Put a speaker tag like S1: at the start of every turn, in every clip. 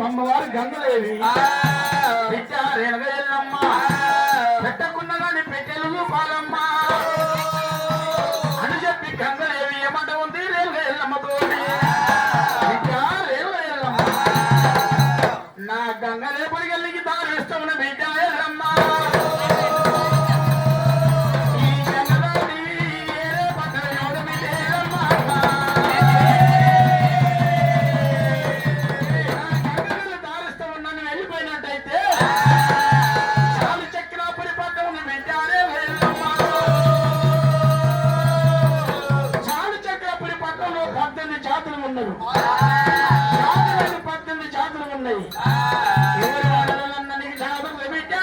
S1: అమ్మవారు గంగదేవి ఎల్లమ్మ పెట్టకున్నదాన్ని పెట్టెలు పాలమ్మ అని చెప్పి గంగదేవి ఏమంట ఉంది రేలుగా ఎల్లమ్మతో ఎల్లమ్మ నా గంగదేవుడి గల్లికి దారి ఇష్టమున్న బిడ్డ ఎల్లమ్మ ఉన్నారు. జాతులు 18 జాతులు ఉన్నాయి. ఎవరి వాళ్ళన్నా నీకు జాతులు బిడ్డ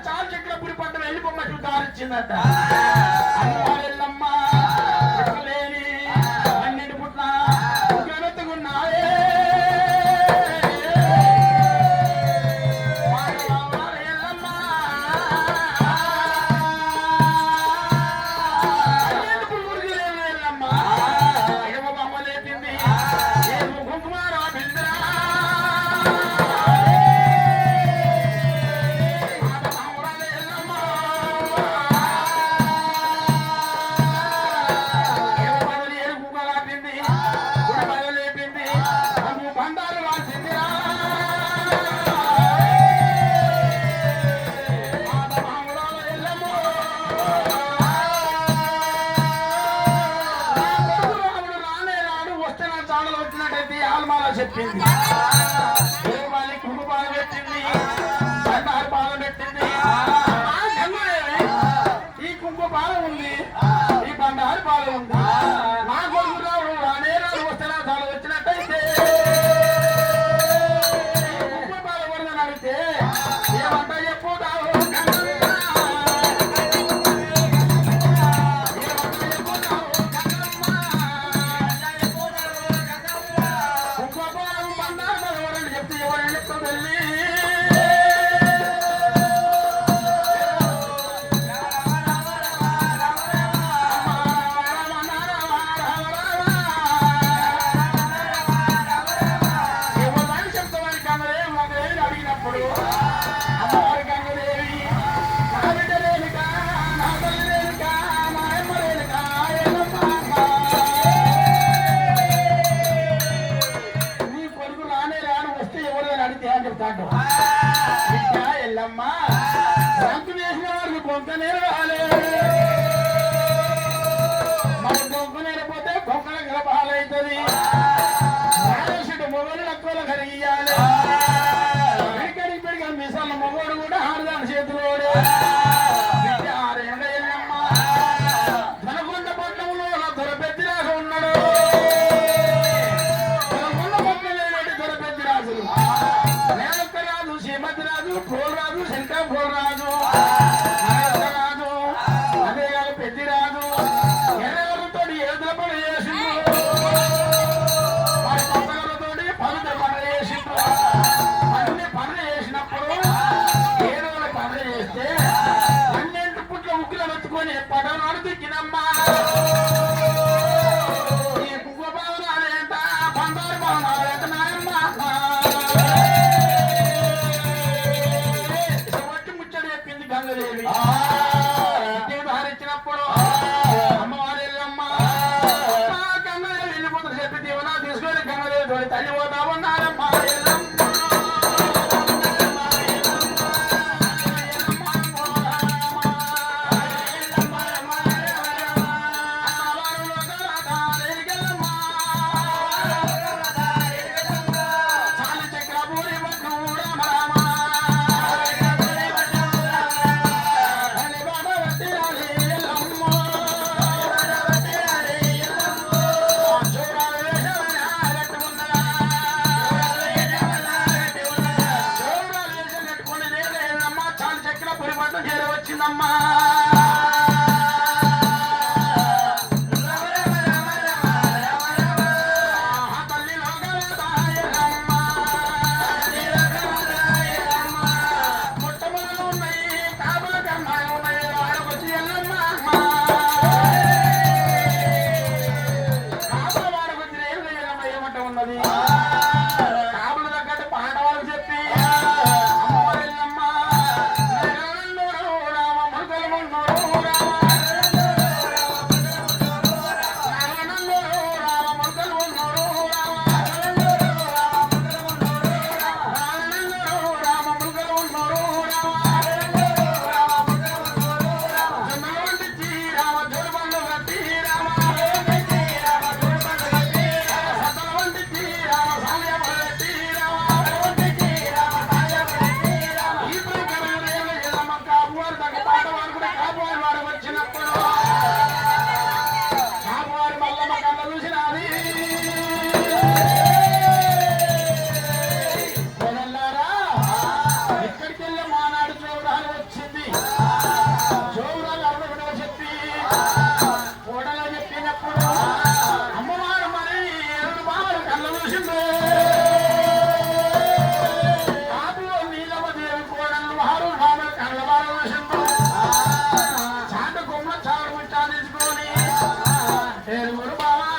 S1: చాలు చక్రపురి పట్టణం వెళ్ళిపోమ్మట్టు దారిచ్చిందట. అమ్మ లేని అన్నింటి పుట్ల గణతుకున్నాయే చెప్పింది. వాళ్ళకి కుంకుపాలు పెట్టింది, బండారు పాలు పెట్టింది. ఈ కుంకు పాలు ఉంది, ఈ బండారు పాలు ఉంది. నా కొడుకు రావు రానే రాడు వస్తున్నా చాలు వచ్చినట్టయితే కుంకు పాలు కొడుదని అడిగితే ఏమంటా చెప్పుతావు? చెప్తాడు ఎల్లమ్మా సంతు వేసిన వారికి కొంత నీరు రాలే. మనం కొంక నేరపోతే కొంకల గలపాలవుతుంది. మనుషుడు మొగలు లక్కువలు కలిగియాలి. పిడికడికి పిడికలు మిసాల మొగోడు కూడా ఆడదాని చేతులోడు. ఎల్లమ్మ ధనకొండ పట్టణంలో దొరపెద్దిరాజు ఉన్నాడు. ధనకొండ పట్టణం దొరపెద్ది రాజులు రాజు, శ్రీమతిరాజు, పోలరాజు, శంకర పోలరాజు, రాజు అదే కాదు పెద్దిరాజు ఎర్రగలతో ఎదుల పనులు చేసిండు. వారి పక్కలతో పనుల పనులు చేసిండు. అన్ని పనులు చేసినప్పుడు 7 రోజుల పనులు చేస్తే 12 పుట్ల ఉక్కులు వెతుకొని పడవనాడు దిక్కినమ్మా. ఈ కుక్క భవనాలేంట, బంగారు భవనాలేంట నాయమ్మ. గంగదేవి ధారించినప్పుడు అమ్మవారు వెళ్ళమ్మ గంగదేవి వెళ్ళిపోతున్న చెప్పి దీవనా తీసుకొని గంగదేవి తోడి తల్లి పోతా ఉన్నారమ్మా. వచ్చిందమ్మా మొట్టమొదలు ఉన్నాయి కాబుల కన్నా ఉన్నాయి. వాడకొచ్చి వెళ్ళమ్మా కాబుల వాడకొచ్చి ఏళ్ళమ్మ ఏమంట ఉన్నది. కాబుల తగ్గట్టు పాండవాళ్ళు చెప్పి అమ్మవారు వెళ్ళమ్మా రామ మృగలు ఊరికెళ్ళి మానాడు చౌరాలు వచ్చింది. చౌరాలు అడుగులో చెప్పి కోడలో చెప్పినప్పుడు అమ్మవారు మరి 2 బావలు కళ్ళ చూసింది. కాపులో నీలమదేవి కోడలు 6 బావలు కళ్ళ బాగా చూసింది. చాట కొమ్మ చాడు ముచ్చా తీసుకొని 7 బావాలు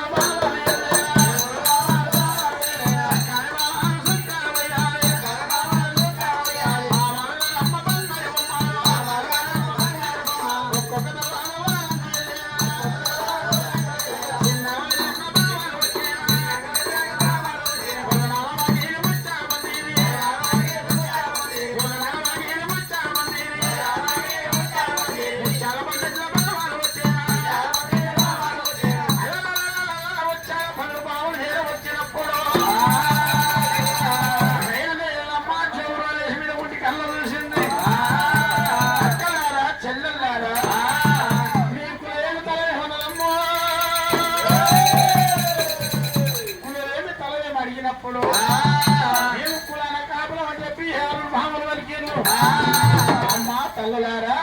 S1: అడిగినప్పుడు మేము కులాన కాపులం అని చెప్పి 7 భామలు వలికేను. అమ్మా తల్లలారా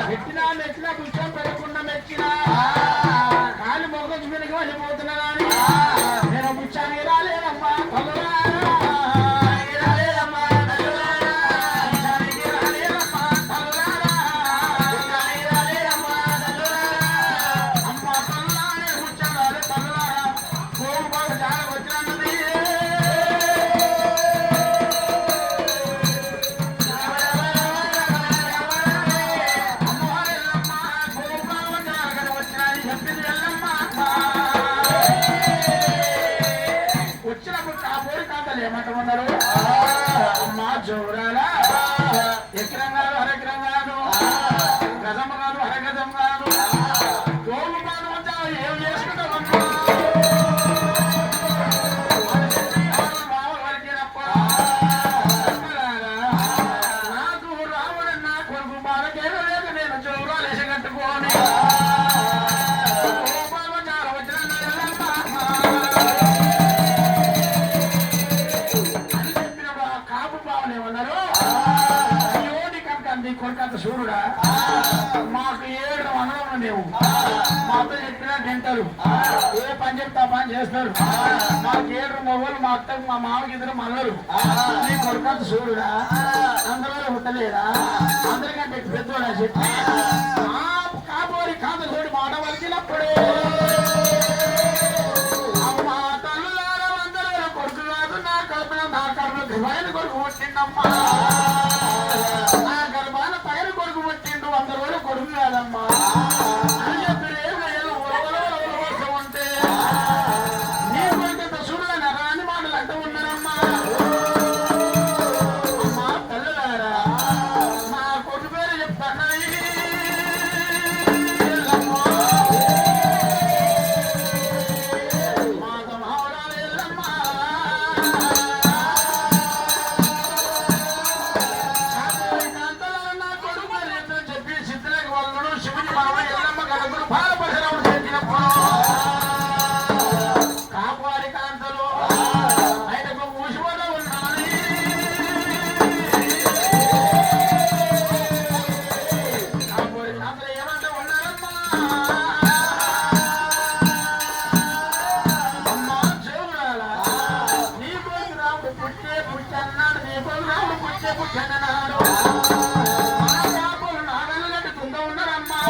S1: మెచ్చినా మెచ్చినా పుష్పం పెట్టకుండా మెచ్చినా కాలు మొగ్గొచ్చు వెనక వెళ్ళిపోతున్నా కానీ నేను పుచ్చానికి రాలేదమ్మా తల్లలారా. ఏమంటున్నారు అమ్మా జోరాల ఎకరం కాదు అరెకరం కాదు గజం కాదు అరగజం కాదు గోలు కాదు అంటే ఏం చేసుకుంటామమ్మా నాకు రాముడు నా కొడుకు బాలకేదో లేదు నేను జోరాలు వేసి కట్టుకోని కొడుకంత సూర్యుడా మాకు 7 వందలు లేవు. మా అత్త చెప్పినా తింటారు, ఏ పని చెప్తా పని చేస్తారు. మాకు 7 మొగలు మా అత్తకు మా మామకి 2 మల్లరు. నీ కొడుకంత సూర్యుడా అందులో పుట్టలేదా అందరికంటే పెద్దోడా చెప్పి కాబోరి కాదు చూడు మాట వలికినప్పుడే అమ్మా తల్లులారా అందరూ కొడుకు కాదు నా కడుపున పైన కొడుకు పుట్టిందమ్మా. నా గర్భాన పైన కొడుకు పుట్టిండు 100 రోజులు కొడుకు కాదమ్మా అని చెప్పి రేపు ఉంటే నీ కొడుకు దశుడుగా నరాని మాటలు అంటూ ఉన్నారమ్మా. అమ్మా తల్లులారా మా కొడుకు పేరు చెప్తాను కాపాడి కాంతలు ఆయనకు ఊసిపోతూ ఉన్నది. కాపాడి కాంతలు ఏమంటూ ఉన్నారమ్మా అమ్మా చూడాల నీ కొడుకు రాముడు పుట్టే పుట్టన్నాడు, నీ కొడుకు రాముడు పుట్టే పుట్టన్నాడు. మా కాపులు నాగలు కట్టుకుంటూ ఉన్నారమ్మా.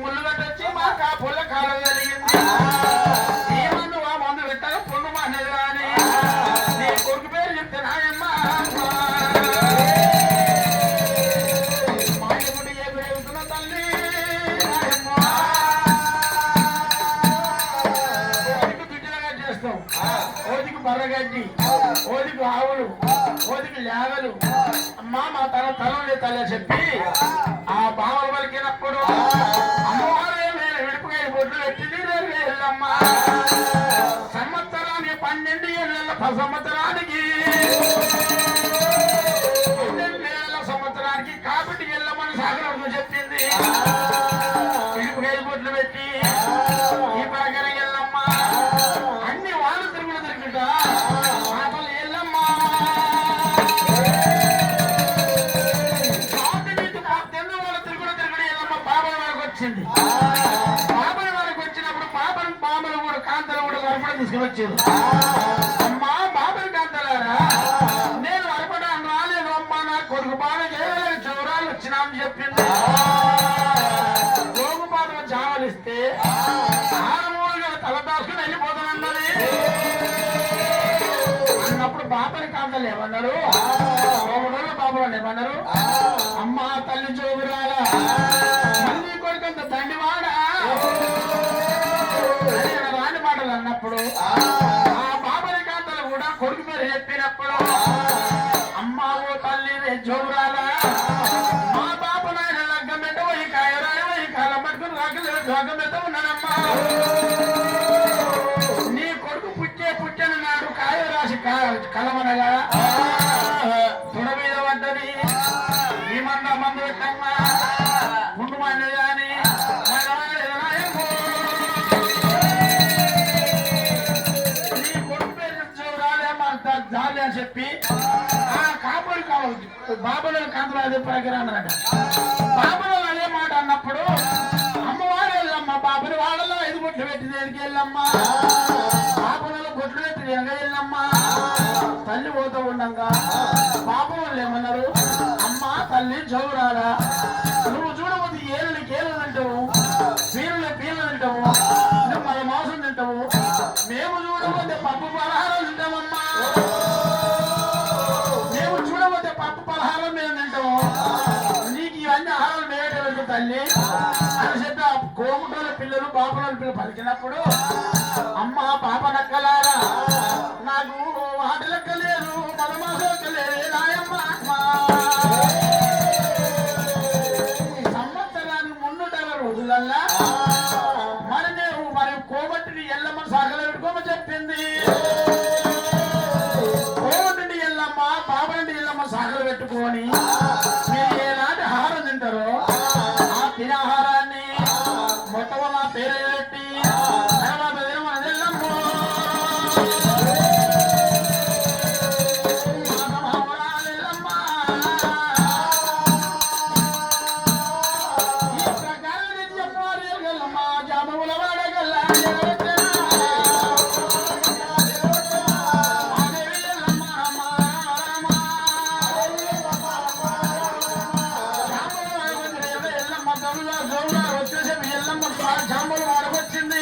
S1: ముళ్ళు కట్టొచ్చి మాకు ఆ పుల్ల కాలం కలిగింది. ఈ మందు ఆ మందు పెట్టాక పుండు మానేది కానీ నీ కొడుకు పేరు చెప్తే నాయమ్మా మాయముడి ఏ పెరుగుతున్న తల్లి నాయమ్మ ఓదికి బిడ్డలుగా చేస్తాం. ఓదికి బర్రగడ్డి, ఓదికి ఆవులు, ఓదికి లేగలు. అమ్మా మా తల తల్లి చెప్పి ఆ బావలు పలికినప్పుడు సంవత్సరానికి 12 ఏళ్ళ సంవత్సరానికి 12 ఏళ్ళ సంవత్సరానికి కాబట్టి వెళ్ళమని సాగరం చెప్పింది. పిలుపుకాయలు బొట్లు పెట్టి ఈ ప్రకారం వెళ్ళమ్మా అన్ని వాళ్ళు తిరుగులు తిరుగుతా మాటలు వెళ్ళమ్మా అప్పుడే తీసుకువచ్చారు. అమ్మా బాబుని కాంతలారా, నేను అరపడానికి రాలేదు అమ్మా, నా కొడుకు బాగా చేయడానికి చౌరాలు వచ్చినా అని చెప్పింది. గోగుపాత్ర చావలిస్తే ఆరుమూలుగా తల దాచుకుని వెళ్ళిపోతానన్నది. అన్నప్పుడు బాబుని కాంతలు ఏమన్నారు, బాబులు ఏమన్నారు, అమ్మా తల్లి చోగురాలా మళ్ళీ కొడుకంత దండివాడా రాని మాటలు అన్నప్పుడు ఆ బాబుని కాంతలు కూడా కొడుకు పేరు చెప్పినప్పుడు, అమ్మా ఓ తల్లి చోగురాలా మా బాబు నాయన లగ్గం పెట్ట ఈ కాయరాయ ఈ కాలం పట్టుకుని లగ్గం పెట్ట ఉన్నానమ్మా. నీ కొడుకు పుట్టని నాడు కాయ రాసి కలమనగా తొడ మీద పడ్డది. ఈ మందు పెట్టమ్మా ముందు మంది కానీ నీ కొడుకు పేరు చూడాలేమో జాలి అని చెప్పి ఆ కాపుడు కావచ్చు బాబులో కాంతలు అదే ప్రకారం అన్నట. బాబులో అదే మాట అన్నప్పుడు అమ్మవారు వెళ్ళమ్మా బాబుని వాళ్ళలో 5 బొట్లు పెట్టి దేనికి వెళ్ళమ్మా, బాబులలో బొట్లు పెట్టి దేనిగా వెళ్ళమ్మా. తల్లి పోతూ ఉండగా బాబు వాళ్ళు ఏమన్నారు, అమ్మా తల్లి చౌరాలా నువ్వు చూడబోతే ఏళ్ళకి ఏళ్ళు తింటావు, పీలు తింటావు, నువ్వు మన మాంసం తింటావు, మేము చూడబోతే పప్పు పలహారం తింటామమ్మా, మేము చూడబోతే పప్పు పలహారం మేము తింటాము, నీకు ఇవన్నీ ఆహారాలు మేయటం తల్లి అని చెప్పి ఆ కోముటోళ్ళ పిల్లలు బాపల పిల్లలు పలికినప్పుడు, అమ్మ పాప నక్కలారా నాకు వాటి లెక్క లేదు మలమాస లెక్క లేదు నాయమ్మ. సంవత్సరానికి 300 రోజులల్లా మరి కోమటిని ఎల్లమ్మ సాగలు పెట్టుకోమని చెప్పింది. కోమటిని ఎల్లమ్మ బాబుని ఎల్లమ్మ సాగలు పెట్టుకొని మీరు ఏనాటి ఆహారం తింటారో ఆ తినే ఆహారాన్ని మొట్టమొదటి నా పేరు పెట్టి తర్వాత మన ఎల్లమ్మ జాంబులు వాడకొచ్చింది.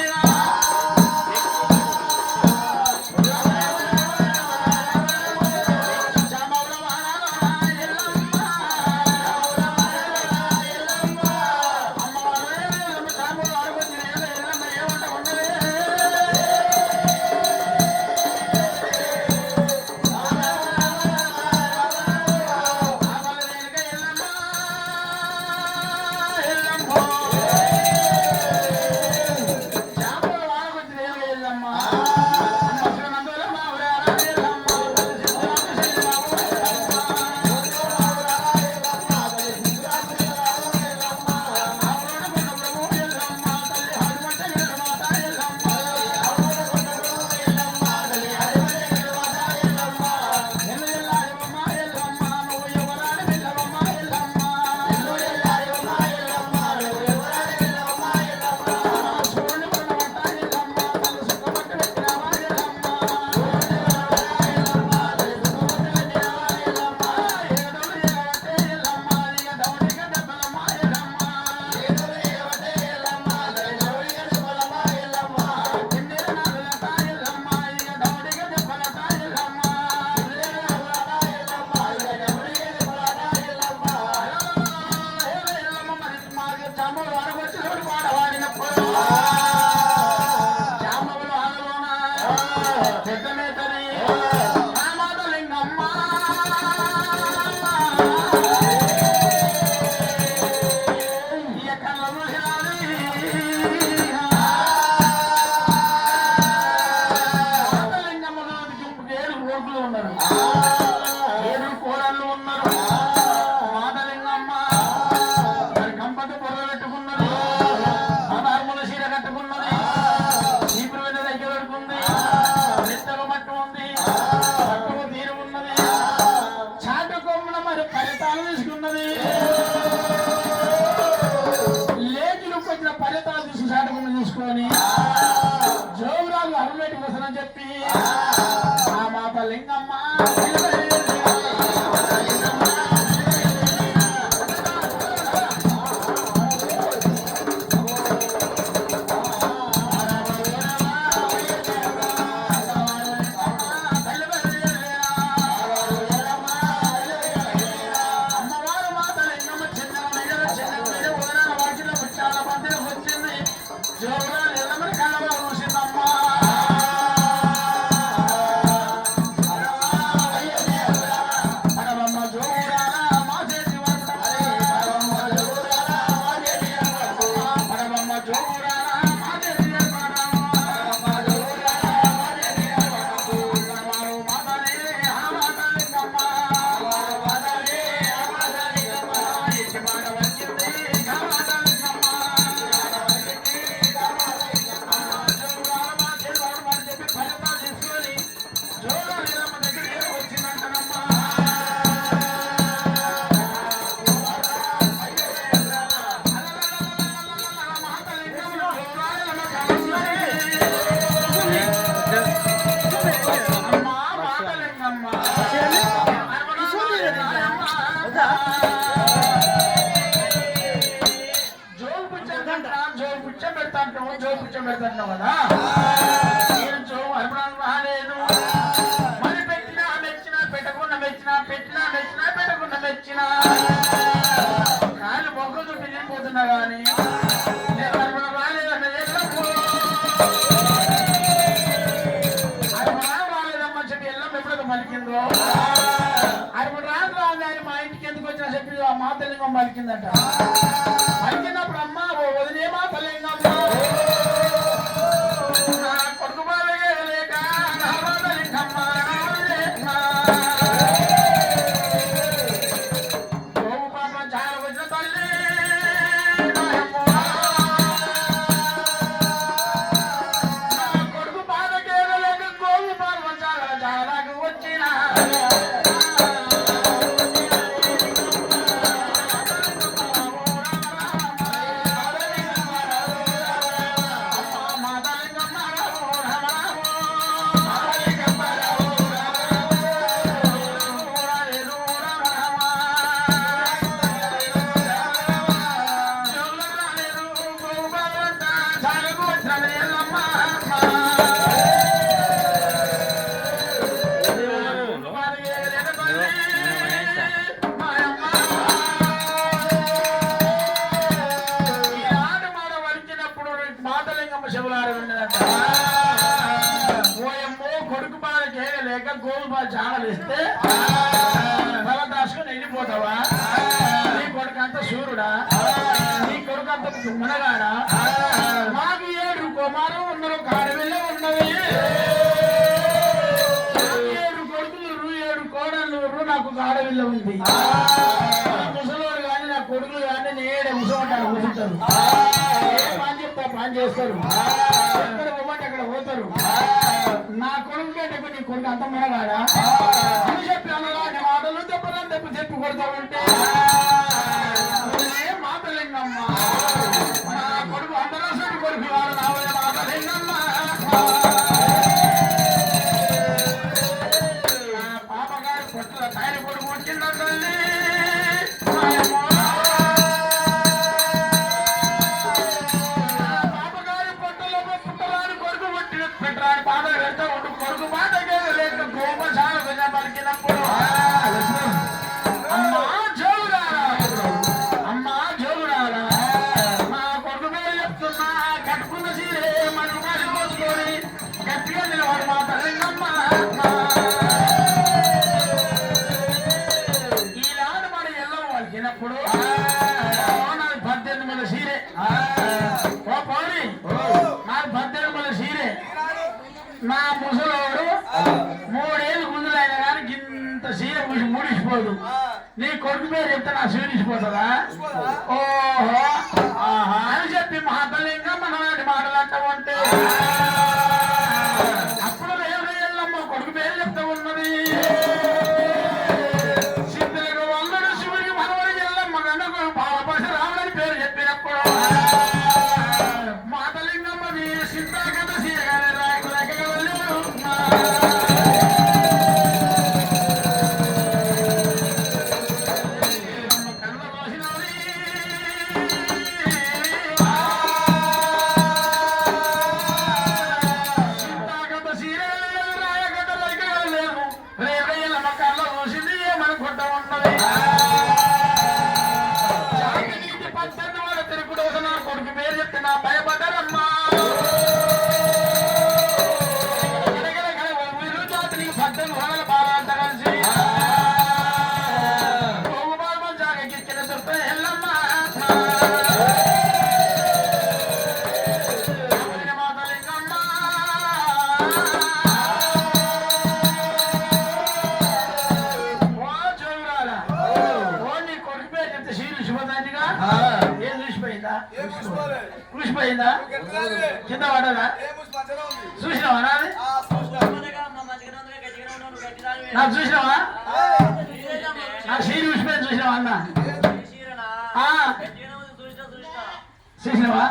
S1: జోలు పుచ్చం పెడతాంటావు కదా నేను జోలు అర్పణకు రాలేదు మరి పెట్టినా మెచ్చినా పెట్టకుండా మెచ్చినా పెట్టకుండా మెచ్చినా కాళ్ళు మొక్కలు పిలిచిపోతున్నా కానీ నేను అర్పణ రాలేదన్న రాలేదమ్మా చెప్పి ఎల్లం ఎప్పుడో మలికిందో అర్పణ రాని మా ఇంటికి ఎందుకు వచ్చినా చెప్పి ఆ మాతలింగం మలికిందట మలికినప్పుడు అమ్మ వదిలే మాతలింగమ్మ కొడుకు బాగా లేక నా మాతలింగమ్మ కొడుకు బాగా చేయలేక గోలు బాగా జాగలిస్తే బల దాచుకొని వెళ్ళిపోతావా నీ కొడుకు అంత సూర్యుడా నీ కొడుకు అంత మనగాడా మాకు 7 కుమారు ఉన్నారు కాడవిల్లే ఉన్నవి 7 కొడుకులు 7 కోడళ్ళు నాకు కాడవిల్ల ఉంది ముసలోడు కానీ నా కొడుకులు కానీ నేడే ముసమంటారు కూర్చుంటారు పని చెప్తా పని చేస్తారు ఎక్కడ పోమంటే అక్కడ పోతారు నా కొడుకు కంటే నీ కొడుకు అంత మనగాడా అని చెప్పి అనలాంటి మాటలు చెప్పని చెప్పి కొడతా ఉంటే మాటలింగమ్మ నా కొడుకు అందరూ కొడుకు వాడు నావే మాటలింగమ్మ నా పాపగారు పొట్టుల కాయలు కొడుకు వచ్చిందంటే కొడుకు మాటకే లేక గోపశాల పలికినప్పుడు అమ్మా జోగురారా మా కొడుకు మీద చెప్తున్నా కట్టుకున్న సీరే మనకు కాసి పోసుకొని గట్టిగా నిలబడి మాటలింగమ్మ ఈనాడు మన ఎల్లం పలికినప్పుడు నాది 18 సీరే ఓ పౌరి నాది 18 సీరే నా ముసలోడు 3 ఏళ్ళు ముందులైన కానీ ఇంత సీర ముడిసిపోదు నీ కొడుకు పేరు చెప్తే నా సీరిసిపోతుందా ఓహో అని చెప్పి మాటలింగా మనం మాటలు అంటామంటే అప్పుడు వెళ్ళమ్మ కొడుకు పేరు చెప్తా ఉన్నది సిద్ధులకు వల్లుడు శివుడికి మనవడి వెళ్ళమ్మ కనుక బాలపరశు రాముడని పేరు చెప్పినప్పుడు మాటలింగమ్మది సిద్ధాగత సీరగానే రాయకులకి కొడుకు పేరు చెప్తే నా భయపడ్డారమ్మా జాతికి 18 వరల బాలంతా కలిసి జాగెక్కిన చెప్తే ఎల్లమ్మా మాతలింగమ్మ ఓ జోగురాలా ఓ నీ కొడుకు పేరు చెప్తే సీరు శుభదానిగా ఏం చూసిపోయిందా చూసిపోయిందా కింద పడదా చూసినావా నాది నాకు చూసినావా నాకు సీరు చూసిపోయింది చూసినావా అన్న చూసినావా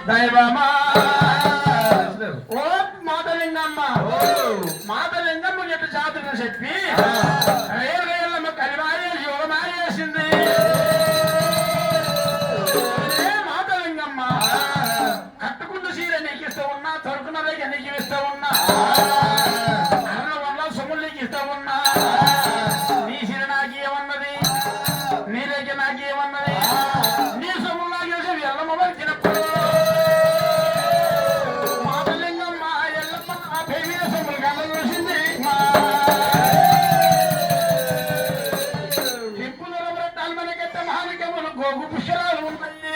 S1: దైవమా ఓ మాతలింగమ్మ మాత లింగమ్మ చెట్టు జాతరని చెప్పి రేళ్ళమ్మ కలిమారేసి యోగమారేసింది. మాత లింగమ్మ కట్టుకున్న చీర నీకు ఇస్తూ ఉన్నా, తొరుకున్న రేఖ నీకు ఇస్తూ ఉన్నా, అన్న వల్ల సొమ్ములు నీకు ఇస్తూ ఉన్నా, నీ చీర నాకేమన్నది, నీ రేఖ నాకేమన్నది, నీ సొమ్ములు నాకేసి ఎల్లమ్మ వచ్చినప్పుడు గోగు పుష్కరాలు ఉన్నాయి.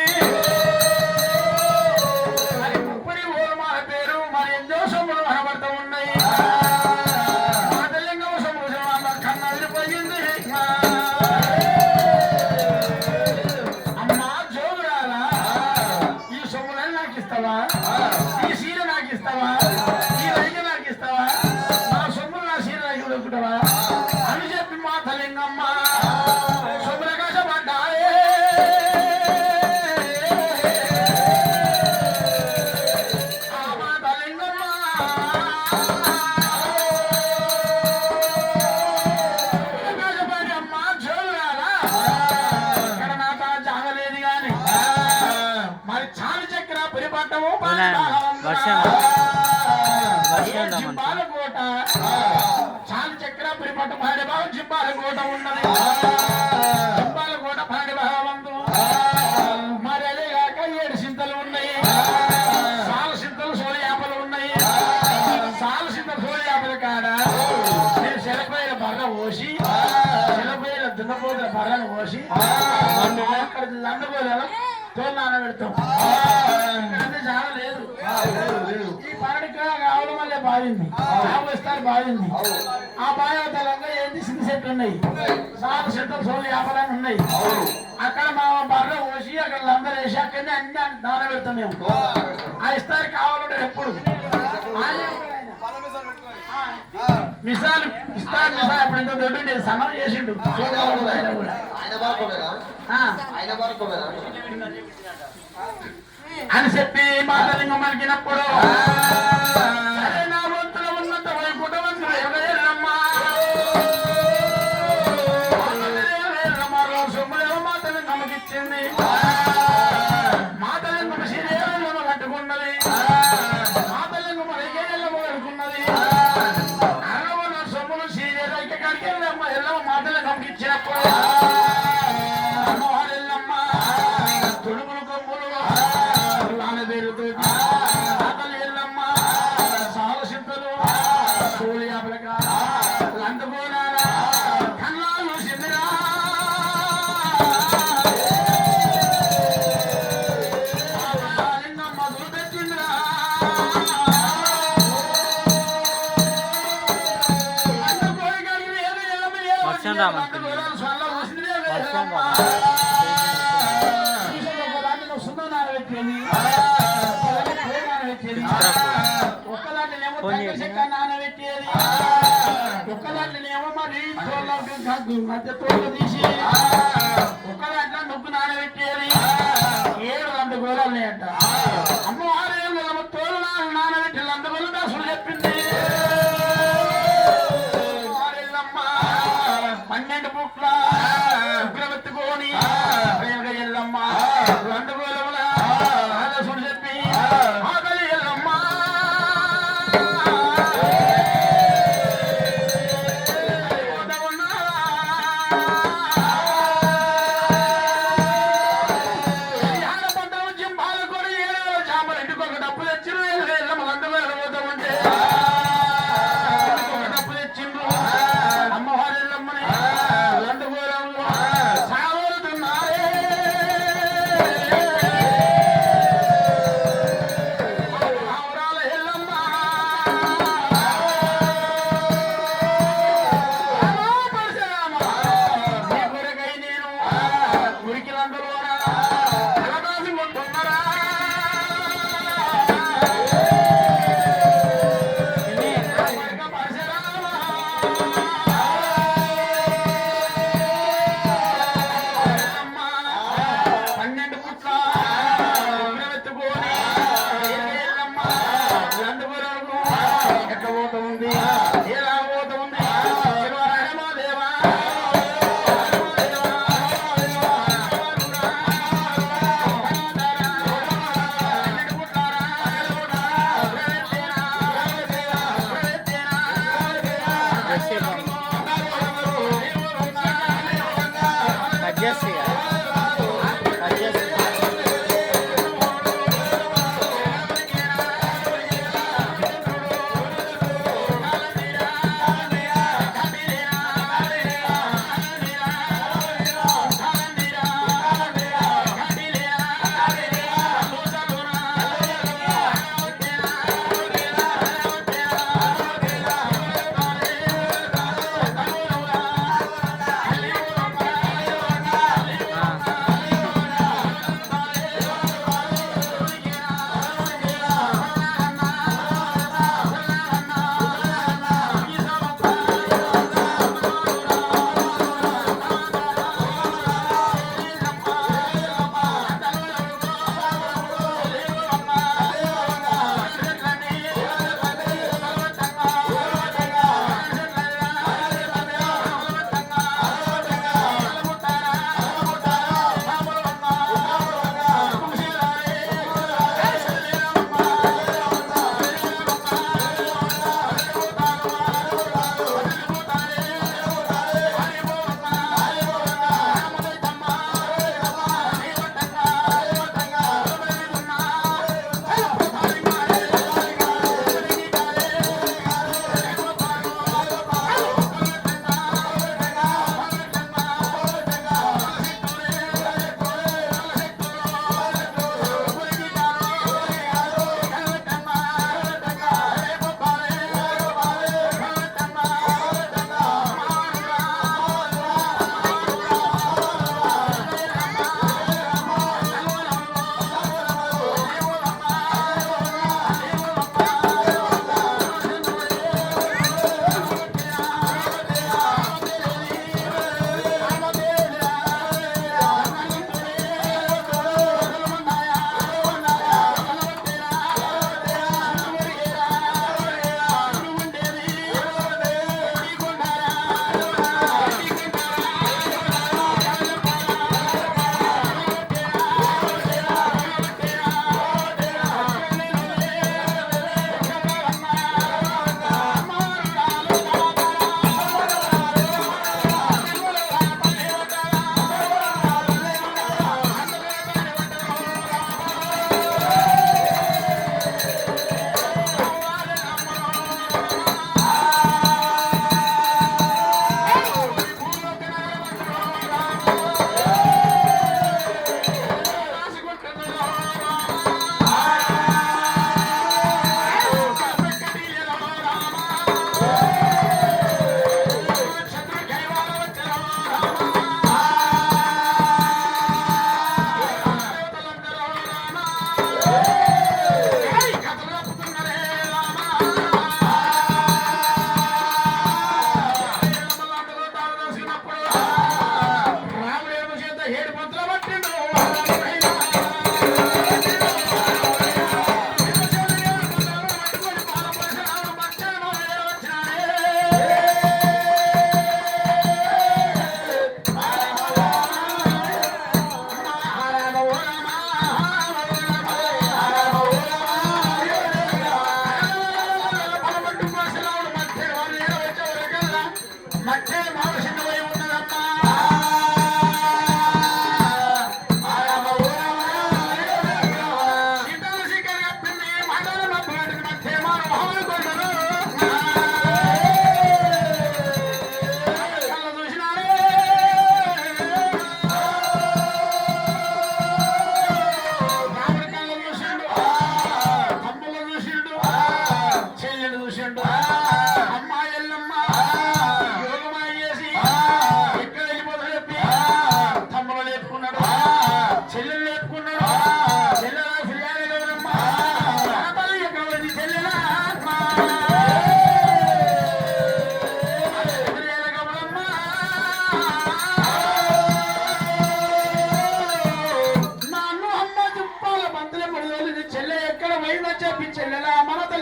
S1: మరి ముప్పడి ఓలమాల పేరు మరి ఎన్నో సొమ్ములు కనబడుతూ ఉన్నాయి. మాతలింగం సొమ్ములు కన్నా పోయింది. అమ్మా జోగురాలా, ఈ సొమ్ములని నాకు ఇస్తావా, ఈ సీర నాకు ఇస్తావా, ఈ రైలు నాకు ఇస్తావా, నా సొమ్ములు నా సీర రైలు దొరుకుతావా అని చెప్పి మాతలింగమ్మ జింబాలకోట చాలు చక్ర పరిపట్ట పాడి భావం జింబాలకోట ఉన్నది. జింబాలకోట పాడి భావంతో మరి అదే కాక 7 సింతలు ఉన్నాయి. సాల సింతలు సోలియాపలు ఉన్నాయి. సాల సింతలు సోలియాపల కాడ నేను శిలపైన బర్ర పోసి, శిలపైన దున్నపోతుల బర్రను పోసి అక్కడ లండపోలేదా తోలు నానబెడతాం. చాలా లేదు. ఈ పాడిక ఆవుల మళ్ళీ బాధింది, ఆవులు ఇస్తారు బాధింది. ఆ బాధలంగా ఏంటి సిద్ధి చెట్లు ఉన్నాయి, సాగు చెట్లు సోలు వ్యాపారాలు ఉన్నాయి. అక్కడ మా బర్ర పోసి అక్కడ లందరూ వేసి అక్కడనే అన్ని నానబెడతాం మేము. ఆ ఇస్తారు కావాలంటే ఎప్పుడు మిసాలు ఇస్తారు. మిసాలు అప్పుడు ఇంత దొడ్డు సన్నం చేసిండు అని చెప్పి మాతలింగం మరిగినప్పుడు నా వంతులో ఉన్నంత వైకుంఠవంతులు ఎవరమ్మా సొమ్ములేమో మాతలింగమ్మకి ఇచ్చింది. మాతలింగం శ్రీదేవమ్మ కట్టుకున్నది, మాతలింగం రైకేళ్ళమ్మ కట్టుకున్నది. అరవన్న సొమ్ములు శ్రీదేవి కాడికి ఎల్లమ్మ మాతలింగంకి ఇచ్చినప్పుడు నానబెట్టేది, ఒక్కదాంట్లోనేమో మరి మధ్య తోలు తీసి ఒక్కదాంట్లో నొక్కు నానబెట్టేది. 7 లంద గోళాలు అంట. అమ్మవారు తోలు నానబెట్టి లంద గోళ దాసులు చెప్పింది. 12 పుట్ల ఉగ్రమెత్తుకొని ఎల్లమ్మ లంద గోళముల దాసులు చెప్పి ఎల్లమ్మ పంటలు జింబాలు కొడి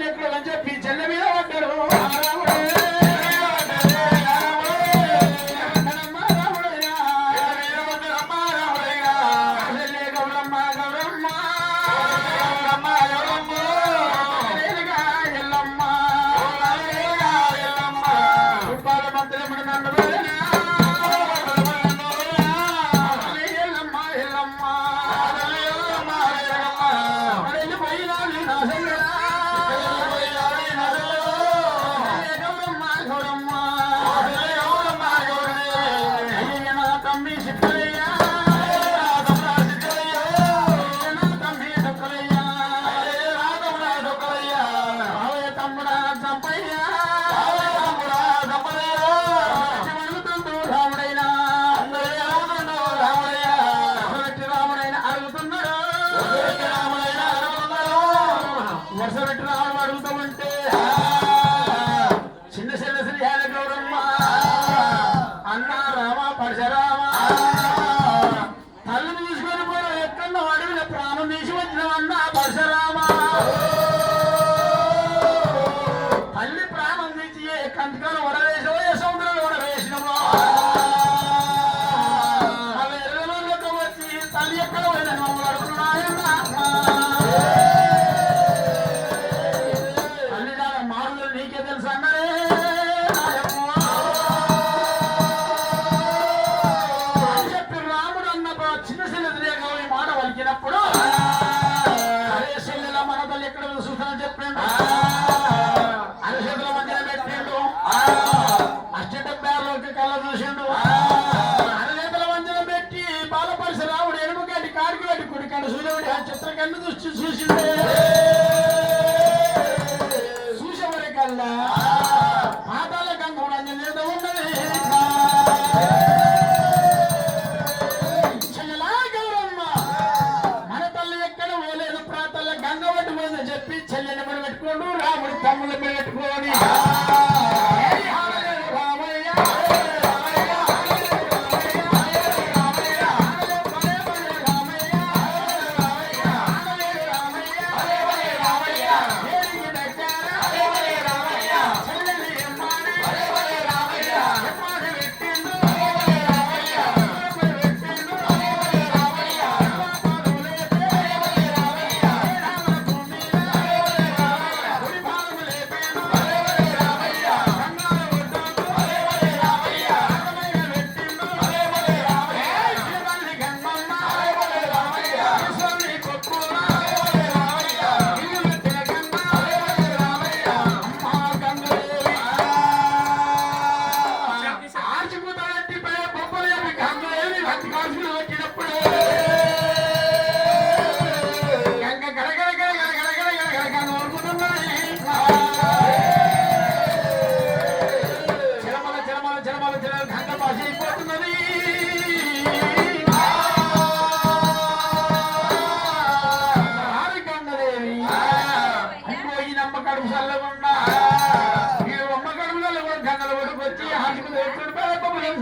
S1: తల్లి ఎక్కడ అని చెప్పి చెల్లె మీద పడ్డారు చిత్రకన్ను దృష్టి చూసిండే చూసేవరి కల్లా పాతాల గంగ మీద ఉన్నది చెల్లెలా గౌరమ్మ మన తల్లి ఎక్కడ పోలేదు ప్రాతల్ల గంగ పట్టుకుందని చెప్పి చెల్లెని మీద పెట్టుకోండు రాముడి తమ్ముళ్ళ మీద పెట్టుకోని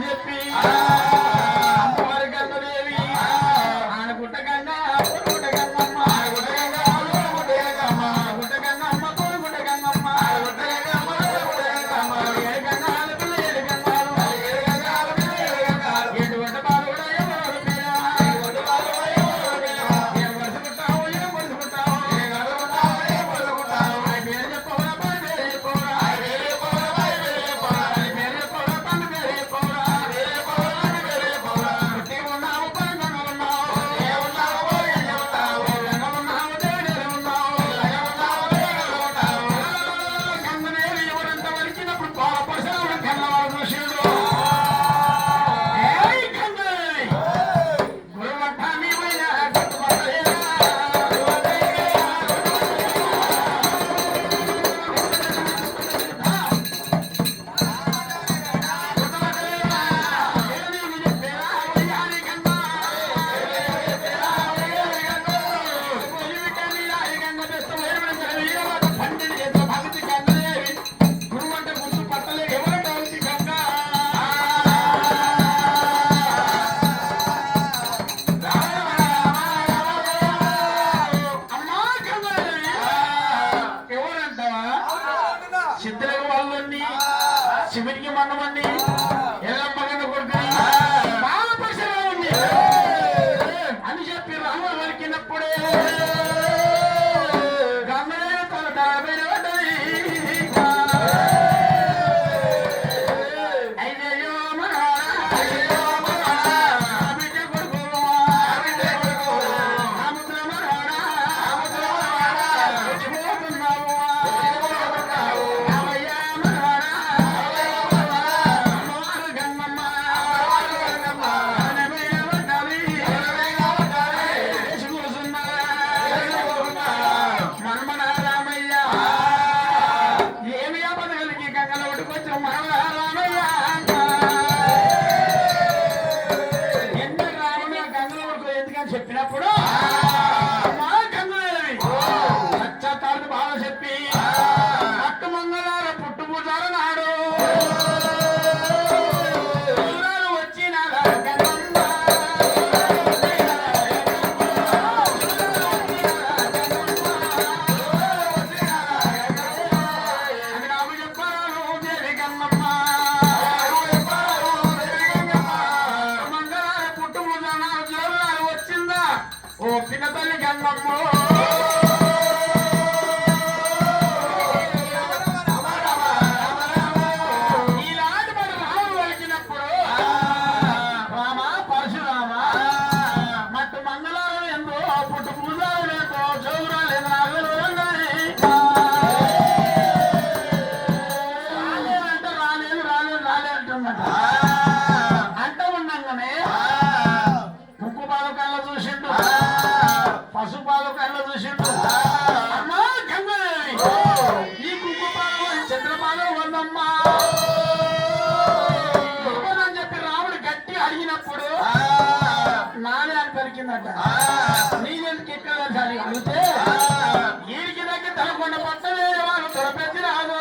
S1: చెప్పి సిద్ధులకు వాళ్ళని శివునికి మన్నమని ఎల్లమ్మ కన్న కొడుకుని బాలపరశురాముని అని చెప్పి రాముడు వలికినప్పుడే గంగయ్య తన తలపైన పడ్డది. అయ్యయ్యో బిడ్డ కొడుకు రాముద్ర మనవాడా చచ్చిపోతున్నావు రామయ్య మనవాడా అమ్మవారు గంగమ్మ తనపైన పడ్డది. వేసి కూర్చున్నారా మనమన రామయ్య ఏమి ఆపదగలిగి గంగల ఒడికొచ్చిన మనమన రామయ్య ఎన్ని రాముడు గంగల ఒడుకు ఎందుకని చెప్పినప్పుడు మా గంగదేవి సత్యతాడు బాగా చెప్పి పట్టు మంగళార పుట్టు పూజారు నాడు దూరాలు వచ్చిన గంగమ్మ అని రాము చెప్పారు దేవి గంగమ్మ మంగళార పుట్టు పూజ నాడు దూరాలు వచ్చిందా ఓ పిన్న తల్లి గంగమ్మ ఈనాటి మరి రాముడు వలికినప్పుడు రామ పరశురామ మట్టు మంగళారం ఎందో పుట్టు పూజారు లేదో చౌరాలు ఏదో రాలేదంటే రాలేదంటున్నట అంట ఉండంగానే ముక్కు పాలు కళ్ళ చూసిండు పసుపు పాలు కళ్ళ చూసిండు అమ్మా గంగదేవి ఈ కుక్కు పాలు చంద్రపాలు వందమ్మా అని చెప్పి రాముడు గట్టి అడిగినప్పుడు నానే అని పలికిందట. నీళ్ళకి ఎక్కదని సరి అడిగితే ఈడికి దగ్గర తలకొండ పట్టలే వాళ్ళు తొలపెత్తి రాదు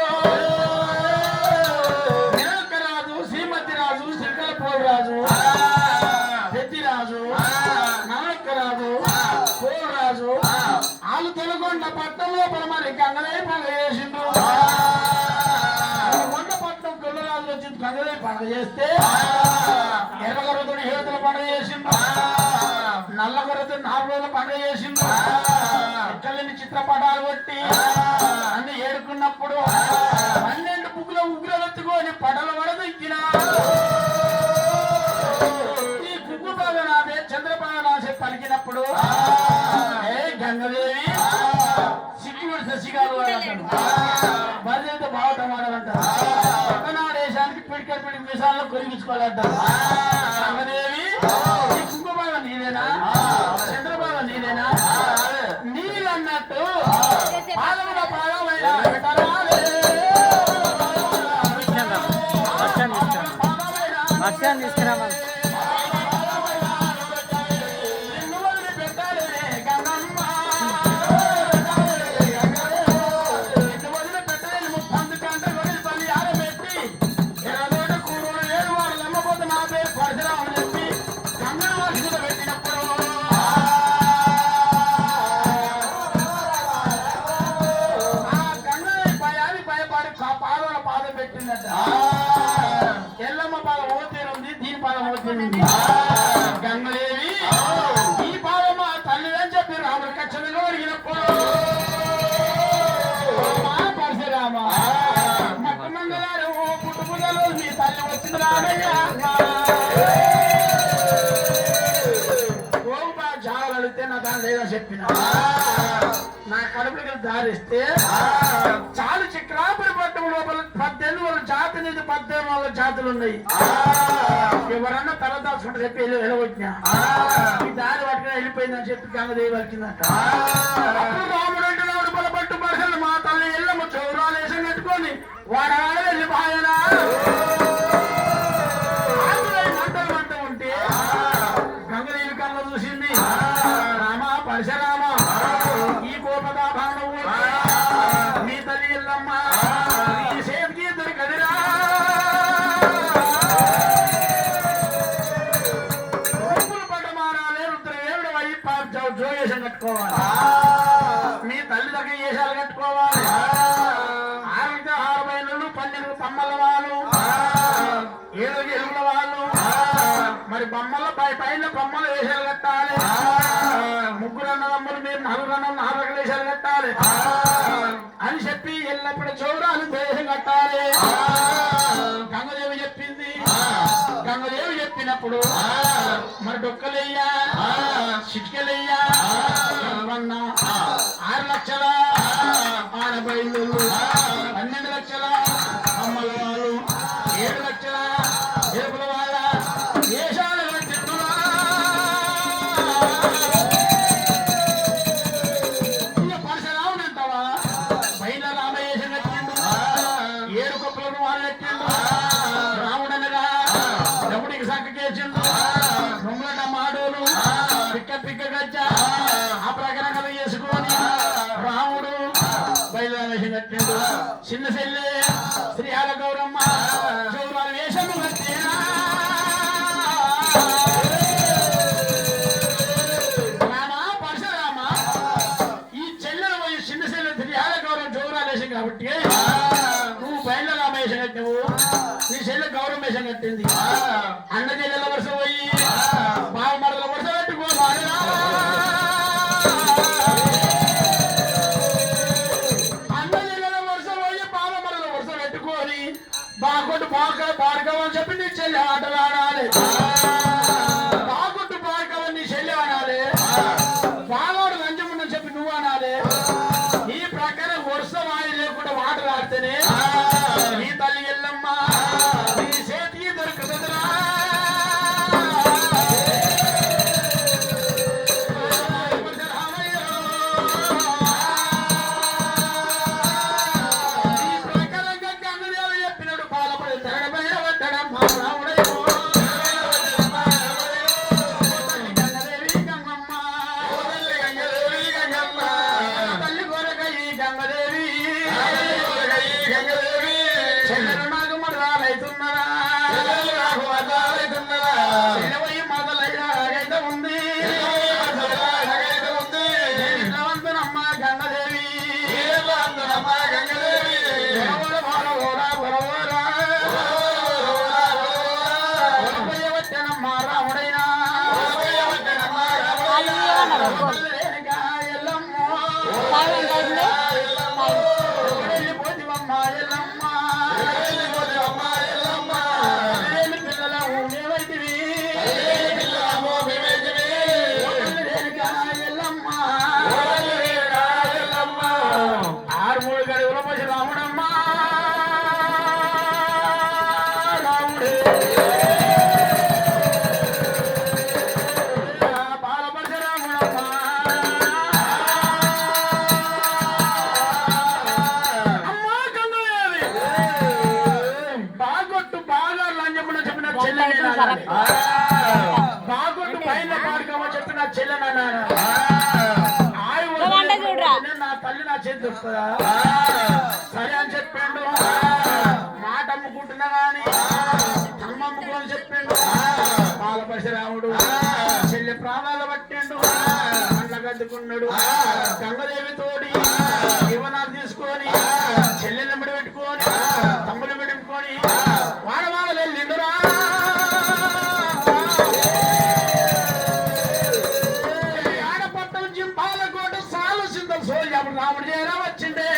S1: నిలక రాజు శ్రీమతి రాజు శ్రీకలపోడు రాజు పెద్దిరాజు నవక్క రాజు పోడు రాజు వాళ్ళు తొలగొండ పట్టం లోపల మరి గంగలై పండుగ చేసిండ్రు. కొండపట్నం కొల్లరాజు వచ్చి గంగలై పండుగ చేస్తే ఎర్రగొర్రతో హేతుల పండుగ చేసిండ్రు. నల్లగొర్రతో 4 రోజుల పండుగ చేసిండ్రు. ఎక్కలేని చిత్రపటాలు కొట్టి అన్ని ఏడుకున్నప్పుడు 12 బుక్కుల ఉగ్రవెత్తుకొని పడలు వడదిక్కిన ఈ కుక్కు పాదనాథే చంద్రపాదనాథే పలికినప్పుడు ఏ గంగదేవి సిగ్గుడు శశిగారు అంటాడు బరితో బావటం వాడమంటారు పక్కనాడు దేశానికి పిడికలు పిడి మిసాల్లో కొరిగించుకోవాలంటారు. గంగదేవి ఈ కుక్కు పాద నీదేనా చంద్రపాద నీదేనా నీళ్ళన్నట్టు పాదముల పాదమైన
S2: లక్ష్యాన్ని తీసుకురామని
S1: నిన్ను వదిలి పెట్టాలే గంగమ్మ నిన్ను వదిలి పెట్టలేని 30 గంటలు వదిలి పల్లి ఆరబెట్టి ఎర్రదోట కూరలు 7 వారాలు అమ్మపోతే నా పేరు పరశురామని చెప్పి గంగను వాసిలో పెట్టినప్పుడు ఆ గంగని భయాన్ని భయపడి పాదల పాదం పెట్టిందట. ఎల్లమ్మ పాదం ఓతేనుంది దీని పాదం ఓతేనుంది. గంగదేవి ఈ పాదమ్మ తల్లి అని చెప్పి రాముడు ఖచ్చితంగా అడిగినప్పుడు మా పరశురామ మట్టు మంగళారు పుట్టు పూజలు మీ తల్లి వచ్చింది రామయ్య గోపా జాలు అడిగితే నా దాని లేదా చెప్పిన నా కడుపుకి దారిస్తే చాలు చక్రాపురి పట్టం లోపల 18 వాళ్ళ జాతి నుంచి 18 వాళ్ళ జాతులు ఉన్నాయి. ఎవరన్నా తల దాచుకుంటే చెప్పి వెళ్ళవచ్చినా ఈ దారి పట్టుకుని వెళ్ళిపోయిందని చెప్పి గంగదేవి వచ్చిందట. అప్పుడు రాముడు అంటే రాముడు బలపట్టు పడగలు మా తల్లి ఎల్లమ్మ చౌరాలు వేసం కట్టుకొని వాడాడ వెళ్ళిపోయానా మంటలు మంట ఉంటే గంగదేవి కళ్ళ చూసింది రామ పరశురామ ఈ కోపదా భావన మీ తల్లి ఎల్లమ్మ ఈ సేఫ్కి ఇద్దరు కదిరా పడ్డ మారాలే రుద్ర ఏడు జోగేశం కట్టుకోవాలి మీ తల్లి దగ్గర వేషాలు కట్టుకోవాలి మరి బొమ్మల పైన బొమ్మలు వేషాలు కట్టాలి ముగ్గురు అన్నదమ్ములు మీరు నలుగురు అన్న 4 వేషాలు కట్టాలి అని చెప్పి ఎల్లప్పుడు చౌరాలు వేషం కట్టాలి గంగదేవి చెప్పింది గంగదేవి చెప్పినప్పుడు మరి డొక్కలయ్యా చిటికలయ్యా 6 లక్షల ఆడబైళ్ళు 12 లక్షల అమ్మల వాళ్ళు 7 లక్షల ఏపుల వాళ్ళ వేషాలు కట్టిండురా ఇక పరశురాముడు అంటావా పైన రామయేషం కట్టిండు 7 కొప్పులను వాళ్ళు కట్టిండు రాముడనగా రముడికి సక్కకేసిండు రొమ్ముల మాడోలు పిక్క గజ్జ ఆ ప్రకారం కథ చేసుకొని రాముడు బయలుదేరం కట్టిండు చిన్న చెల్లె శ్రీహాల గౌరమ్మ చౌరాల వేషము కట్టేనా రామా పరశురామ ఈ చెల్లెలు పోయి చిన్న చెల్లె శ్రీహాల గౌరవం చౌరాల వేషం కాబట్టి నువ్వు బయలుదేరామ వేషం కట్టినవు నీ చెల్లె గౌరవం వేషం కట్టింది అన్న చెల్లెల వరుస పోయి బావ మరల వరుస పెట్టుకోవాలి బాగుంటు బాడుకోవని చెప్పి నీ చెల్లి ఆటలు ఆడాలి బాగుంటు బాడుకోవని నీ చెల్లి ఆడాలి బాగాడు లంచముందని చెప్పి నువ్వు అనాలి ఈ ప్రకారం వరుస వాయి లేకుండా ఆటలు ఆడితేనే నీ తల్లి ఎల్లమ్మ నీ చేతికి దొరుకుతుందిరా బాగుంటు పైన పాడుకోమని చెప్పి నా చెల్లెనన్నాను నా తల్లి నా చేతి దొరుకుతుందా సరే అని చెప్పిండు మాట అమ్ముకుంటున్నా గాని అమ్మ అమ్ముకోని చెప్పిండు బాల పరశురాముడు చెల్లె ప్రాణాలు పట్టిండు అండ్ల గద్దుకున్నాడు గంగదేవి తోడి జీవనాలు తీసుకొని చెల్లెని ముడి పెట్టుకొని తమ్ముడు పెట్టుకొని వాడవాళ్ళు వెళ్ళిండురా ఆడపట్టం జింపాలకోట సాలు సిందం సోల్యాము రాముడు చేరా వచ్చిండే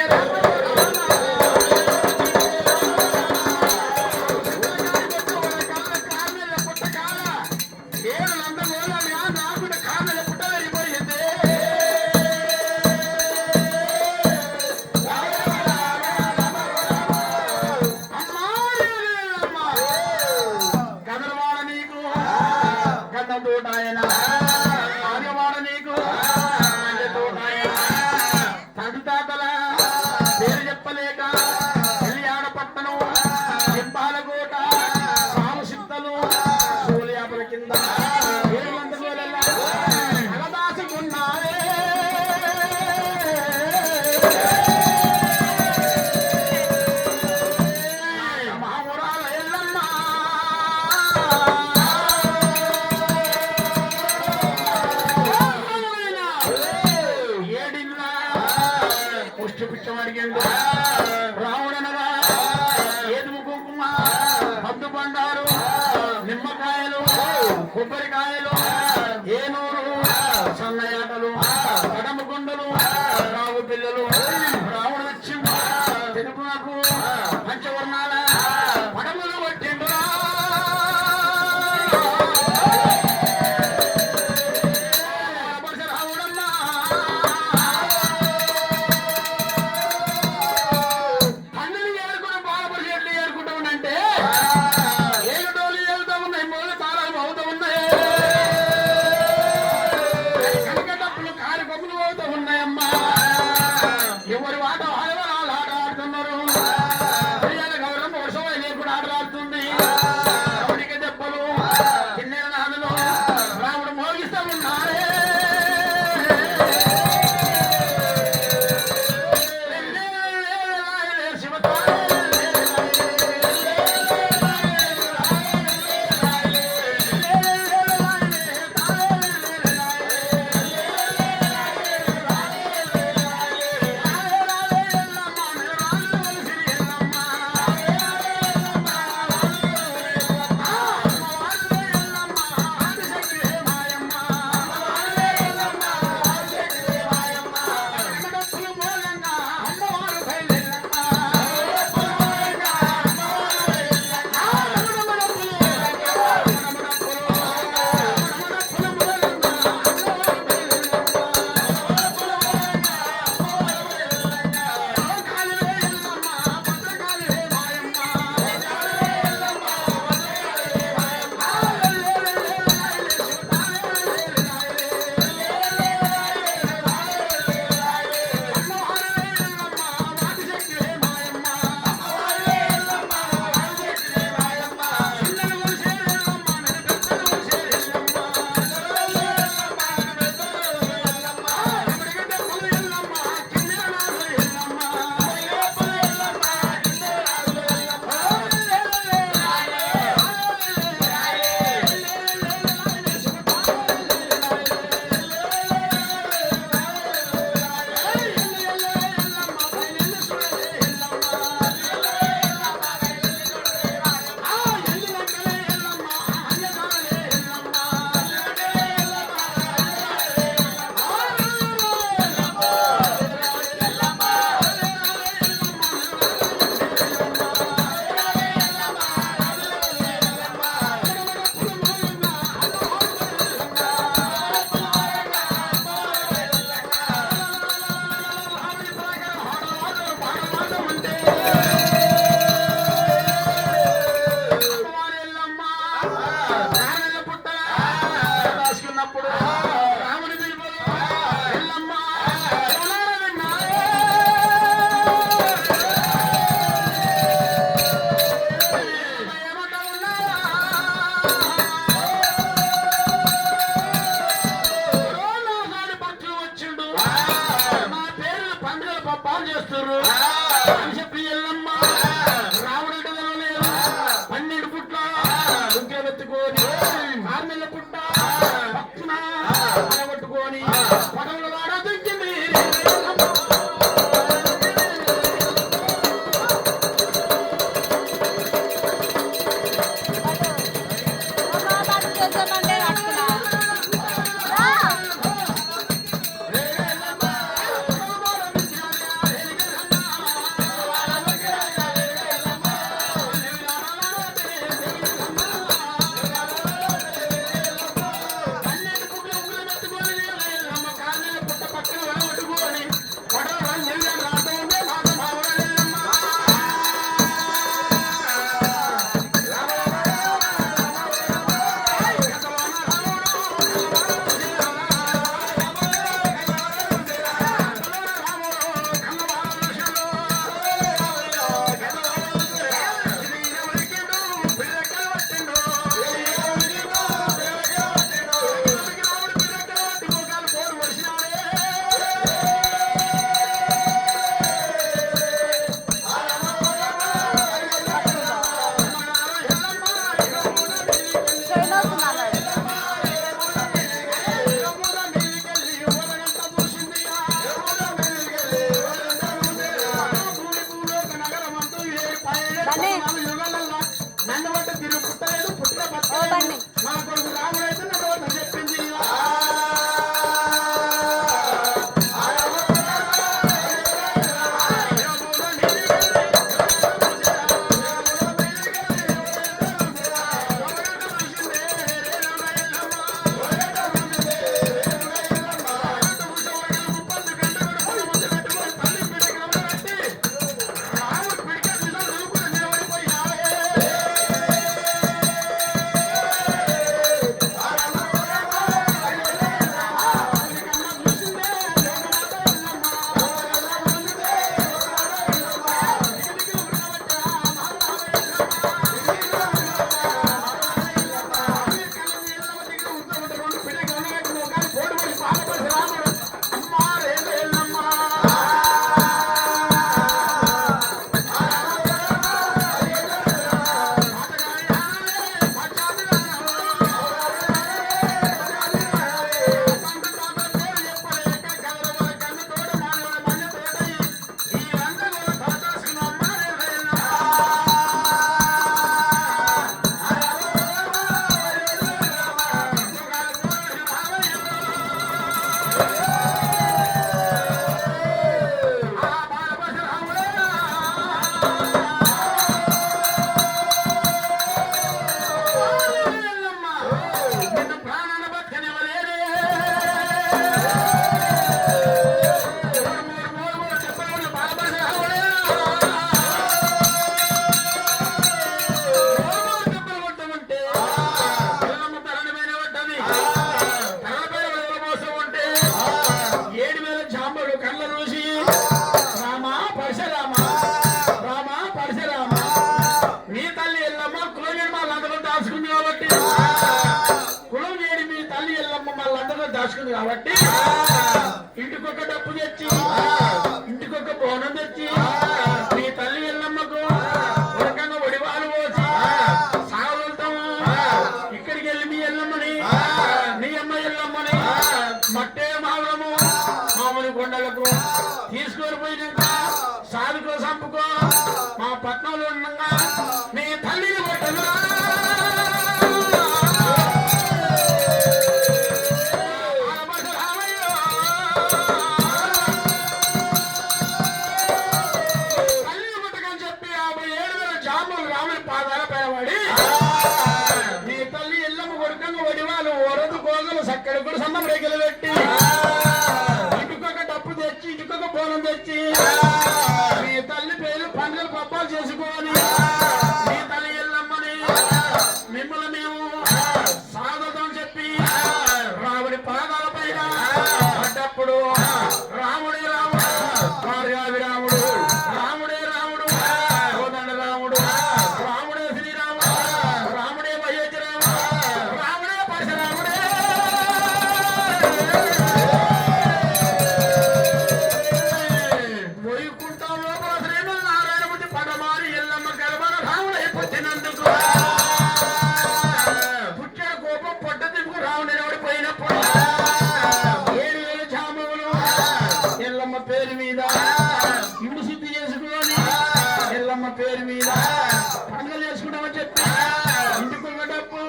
S1: మాకు పంచవర్ణాల పడములు కొట్టిండురా పరశురాముడన్నా అన్నిని ఏరుకుని బాలపడి ఎట్లు ఏరుకుంటా ఉండంటే ఏడుటోళ్ళు వెళ్తా ఉన్నాయి మూడు తాళాలు అవుతూ ఉన్నాయి కనకడప్పులు కారు కొమ్ములు అవుతూ ఉన్నాయమ్మా ఎవరి ఆట ఆడవాళ్ళు ఆట ఆడుతున్నారు గౌరవం వస్తుంది కాబట్టి ఇంటికొక డప్పు తెచ్చి ఇంటికొక బోనం తెచ్చి మీ తల్లి ఎల్లమ్మకు ఉరకంగా ఒడివాలు పోసి సాగుతాము. ఇక్కడికి వెళ్ళి మీ ఎల్లమ్మని నీ అమ్మ ఎల్లమ్మని మట్టే మామూలము మామూలు కొండలకు తీసుకొని పోయినాక సాదుకో సంపుకో మా పట్నంలో ఉండగా మీ తల్లిని కొట్టను తల్లిని కొట్టకని చెప్పి 57,000 జాములు రాముని పాదాల పైన పడి మీ తల్లి ఎల్లమ్మ కొడుకంగా వడివాలు వరదు గోగలు సక్కడి కూడా సన్నం రేఖలు పెట్టి ఇంటికొక డప్పు తెచ్చి ఇంటికొక బోనం తెచ్చి మీ తల్లి పేరు పండుగలు పబ్బాలు చేసుకొని మీ తల్లి ఎల్లమ్మని మిమ్మల్ని మేము సాగతం చెప్పి రాముడి పాదాల పైన పడ్డప్పుడు రాముడే రాముడు కార్యావి రాముడు రాముడే రాముడు కోదండ రాముడు రాముడే శ్రీరాముడు రాముడే వయోజ రాముడు రాముడే పరశురాముడే వైకుంఠం లోపల శ్రీమన్నారాయణమూర్తి పడమారి ఎల్లమ్మ గర్భన రాముడై పుట్టినందుకు పుట్టిన కోపం పొట్ట తిప్పుకు రాముడి ఓడిపోయినప్పుడు 7,000 జాములు ఎల్లమ్మ పేరు మీద ఇల్లు శుద్ధి చేసుకొని ఎల్లమ్మ పేరు మీద పండుగలు చేసుకుంటామని చెప్పి ఇంటికొక డప్పు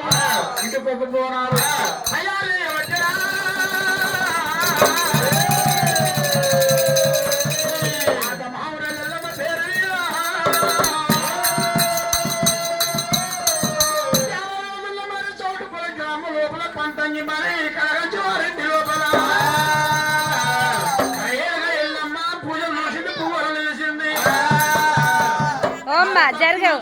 S1: ఇంటికొక బోనాలు తయారీ వచ్చరా లోపల పంతంగి మరి కరగంచి లోపల ఎల్లమ్మ పూజలు చేసింది పువ్వులు వేసింది
S2: ఓమ్మా జరగవు